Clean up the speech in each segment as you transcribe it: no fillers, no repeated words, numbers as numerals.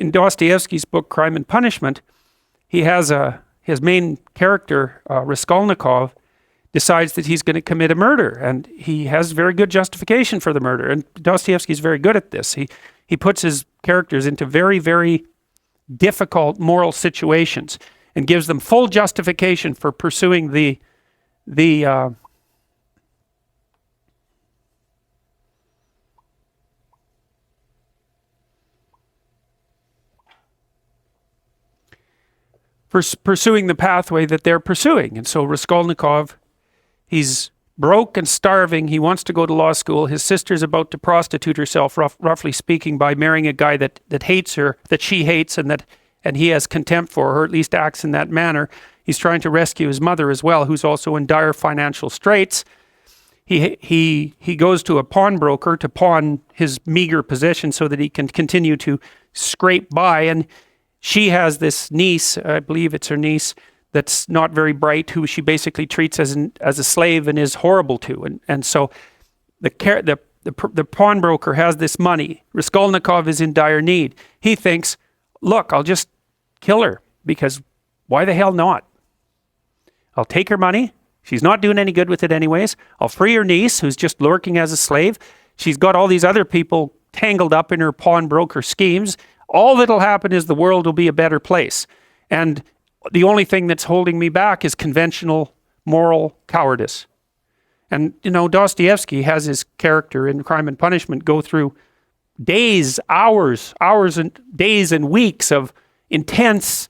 in Dostoevsky's book, Crime and Punishment, he has his main character, Raskolnikov, decides that he's going to commit a murder, and he has very good justification for the murder. And Dostoevsky's very good at this. He puts his characters into very, very difficult moral situations and gives them full justification for pursuing pursuing the pathway that they're pursuing. And so Raskolnikov, he's broke and starving. He wants to go to law school. His sister's about to prostitute herself, roughly speaking, by marrying a guy that hates her, that she hates, and he has contempt for her, at least acts in that manner. He's trying to rescue his mother as well, who's also in dire financial straits. He goes to a pawnbroker to pawn his meager possession so that he can continue to scrape by. And she has this niece, I believe it's her niece, that's not very bright, who she basically treats as a slave and is horrible to. And so the pawnbroker has this money. Raskolnikov is in dire need. He thinks, look, I'll just kill her, because why the hell not? I'll take her money. She's not doing any good with it anyways. I'll free her niece, who's just lurking as a slave. She's got all these other people tangled up in her pawnbroker schemes. All that'll happen is the world will be a better place. And the only thing that's holding me back is conventional moral cowardice. And, Dostoevsky has his character in Crime and Punishment go through days, hours and days and weeks of intense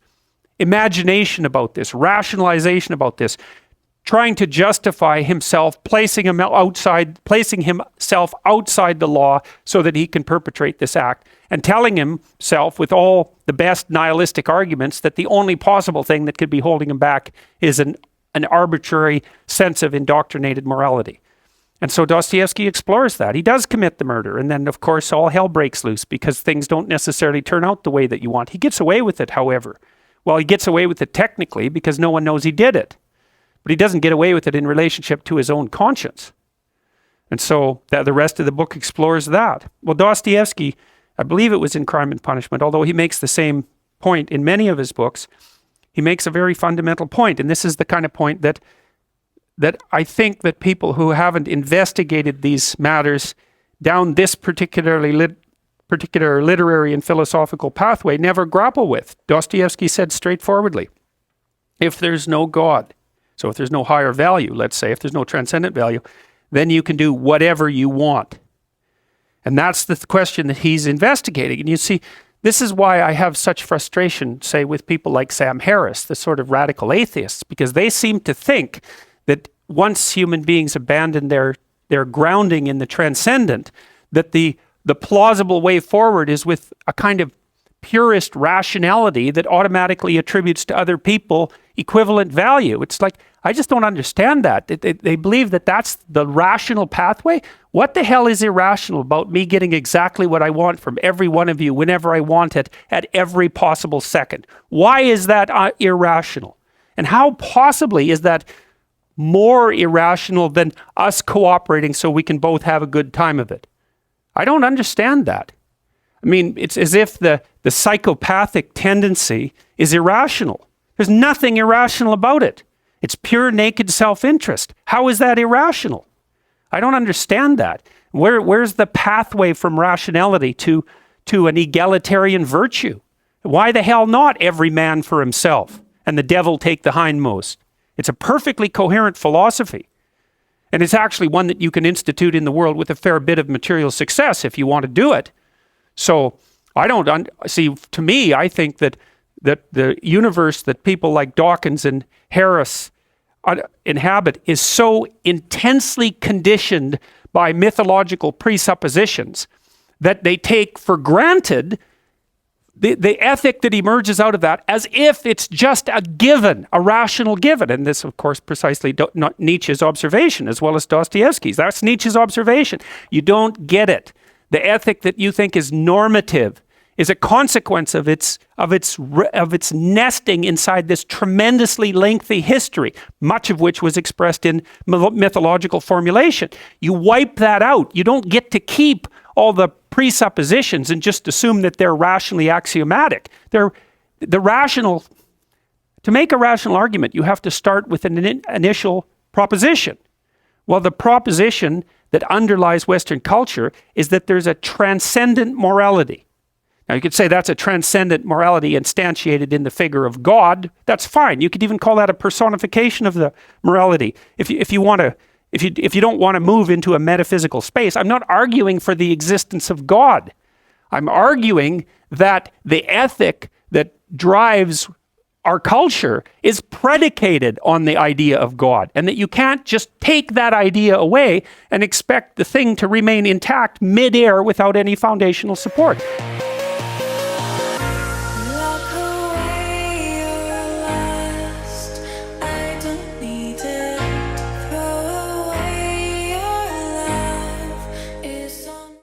imagination about this, rationalization about this, trying to justify himself, placing himself outside the law so that he can perpetrate this act, and telling himself with all the best nihilistic arguments that the only possible thing that could be holding him back is an arbitrary sense of indoctrinated morality. And so Dostoevsky explores that. He does commit the murder, and then, of course, all hell breaks loose because things don't necessarily turn out the way that you want. He gets away with it, however. Well, he gets away with it technically because no one knows he did it. But he doesn't get away with it in relationship to his own conscience. And so the rest of the book explores that. Well, Dostoevsky, I believe it was in Crime and Punishment, although he makes the same point in many of his books, he makes a very fundamental point. And this is the kind of point that I think that people who haven't investigated these matters down this particular literary and philosophical pathway never grapple with. Dostoevsky said straightforwardly, if there's no God, so if there's no higher value, let's say, if there's no transcendent value, then you can do whatever you want. And that's the question that he's investigating. And you see, this is why I have such frustration, say, with people like Sam Harris, the sort of radical atheists, because they seem to think that once human beings abandon their grounding in the transcendent, that the plausible way forward is with a kind of purist rationality that automatically attributes to other people equivalent value. It's like, I just don't understand that. They believe that that's the rational pathway. What the hell is irrational about me getting exactly what I want from every one of you whenever I want it at every possible second? Why is that irrational? And how possibly is that more irrational than us cooperating so we can both have a good time of it? I don't understand that. I mean, it's as if the psychopathic tendency is irrational. There's nothing irrational about it. It's pure naked self-interest. How is that irrational? I don't understand that. Where's the pathway from rationality to an egalitarian virtue? Why the hell not every man for himself and the devil take the hindmost? It's a perfectly coherent philosophy. And it's actually one that you can institute in the world with a fair bit of material success if you want to do it. So I don't see. To me, I think that the universe that people like Dawkins and Harris inhabit is so intensely conditioned by mythological presuppositions that they take for granted the ethic that emerges out of that as if it's just a given, a rational given. And this, of course, precisely not Nietzsche's observation as well as Dostoevsky's. That's Nietzsche's observation. You don't get it. The ethic that you think is normative is a consequence of its nesting inside this tremendously lengthy history, much of which was expressed in mythological formulation. You wipe that out. You don't get to keep all the presuppositions and just assume that they're rationally axiomatic. To make a rational argument, you have to start with an initial proposition. Well, the proposition that underlies Western culture is that there's a transcendent morality. Now, you could say that's a transcendent morality instantiated in the figure of God. That's fine. You could even call that a personification of the morality. If you don't want to move into a metaphysical space, I'm not arguing for the existence of God. I'm arguing that the ethic that drives our culture is predicated on the idea of God, and that you can't just take that idea away and expect the thing to remain intact midair without any foundational support.